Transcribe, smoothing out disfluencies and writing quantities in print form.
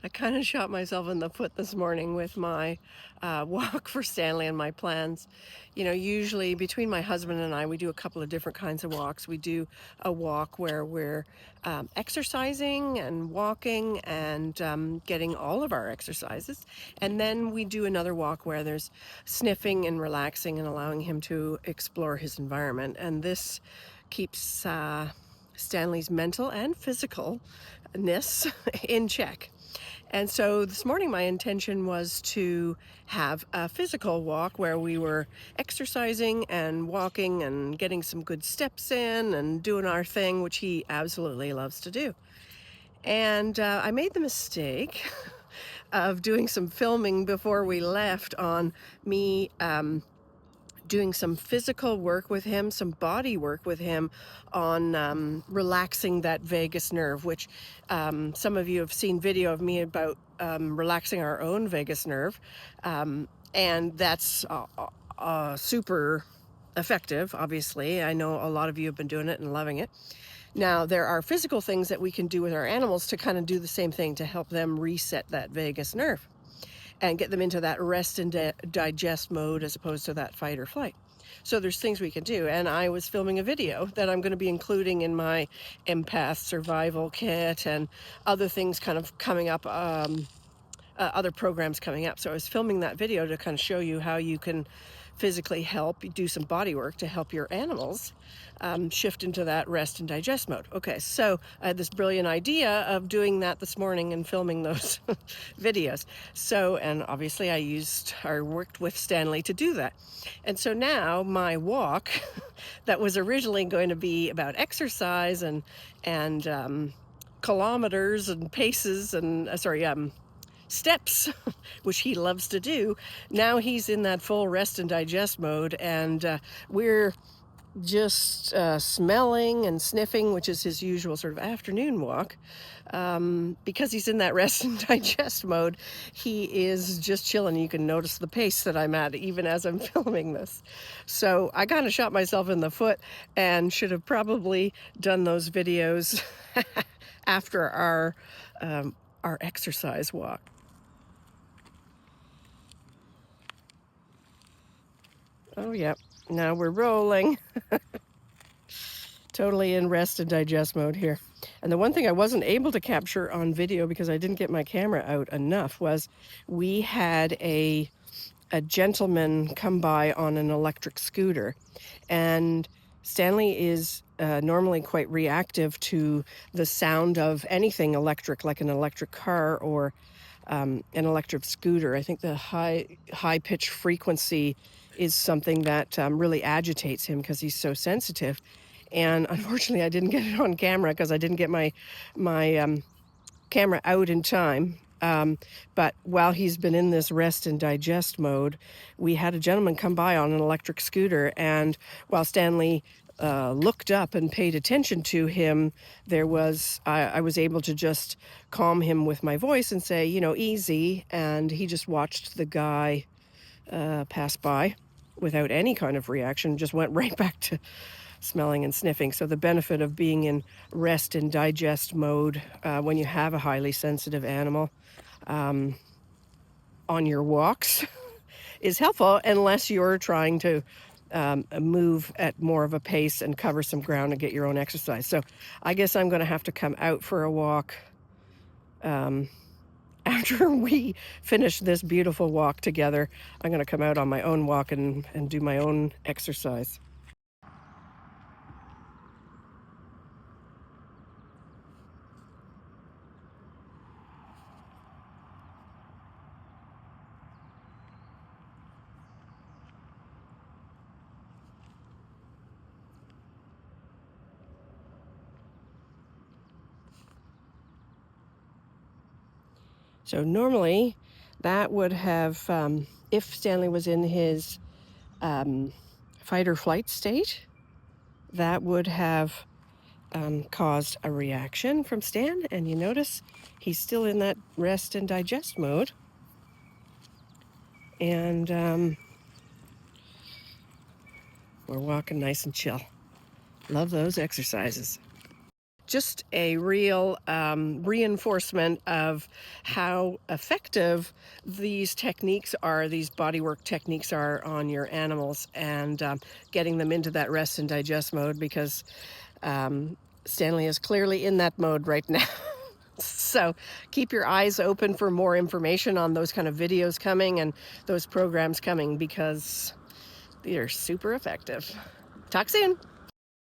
I kind of shot myself in the foot this morning with my walk for Stanley and my plans. You know, usually between my husband and I, we do a couple of different kinds of walks. We do a walk where we're exercising and walking and getting all of our exercises. And then we do another walk where there's sniffing and relaxing and allowing him to explore his environment. And this keeps Stanley's mental and physicalness in check. And so this morning my intention was to have a physical walk where we were exercising and walking and getting some good steps in and doing our thing, which he absolutely loves to do. And I made the mistake of doing some filming before we left on me doing some physical work with him, some body work with him on relaxing that vagus nerve, which some of you have seen video of me about relaxing our own vagus nerve. And that's super effective, obviously. I know a lot of you have been doing it and loving it. Now, there are physical things that we can do with our animals to kind of do the same thing to help them reset that vagus nerve and get them into that rest and digest mode as opposed to that fight or flight. So there's things we can do. And I was filming a video that I'm going to be including in my empath survival kit and other things kind of coming up, other programs coming up. So I was filming that video to kind of show you how you can physically help do some body work to help your animals shift into that rest and digest mode. Okay, so I had this brilliant idea of doing that this morning and filming those videos. So, and obviously I worked with Stanley to do that. And so now my walk that was originally going to be about exercise and kilometers and paces and steps, which he loves to do. Now he's in that full rest and digest mode, and we're just smelling and sniffing, which is his usual sort of afternoon walk. Because he's in that rest and digest mode, he is just chilling. You can notice the pace that I'm at even as I'm filming this. So I kind of shot myself in the foot and should have probably done those videos after our exercise walk. Oh, yeah. Now we're rolling. Totally in rest and digest mode here. And the one thing I wasn't able to capture on video because I didn't get my camera out enough was we had a gentleman come by on an electric scooter. And Stanley is normally quite reactive to the sound of anything electric, like an electric car or an electric scooter. I think the high pitch frequency is something that really agitates him because he's so sensitive. And unfortunately, I didn't get it on camera because I didn't get my camera out in time. But while he's been in this rest and digest mode, we had a gentleman come by on an electric scooter, and while Stanley looked up and paid attention to him, I was able to just calm him with my voice and say, you know, easy, and he just watched the guy pass by without any kind of reaction, just went right back to smelling and sniffing. So the benefit of being in rest and digest mode when you have a highly sensitive animal on your walks is helpful, unless you're trying to move at more of a pace and cover some ground and get your own exercise. So I guess I'm going to have to come out for a walk after we finish this beautiful walk together. I'm going to come out on my own walk and do my own exercise. So normally that would have, if Stanley was in his fight or flight state, that would have caused a reaction from Stan. And you notice he's still in that rest and digest mode. And we're walking nice and chill. Love those exercises. just a real reinforcement of how effective these techniques are, these bodywork techniques are on your animals, and getting them into that rest and digest mode, because Stanley is clearly in that mode right now. So keep your eyes open for more information on those kind of videos coming and those programs coming, because they're super effective. Talk soon.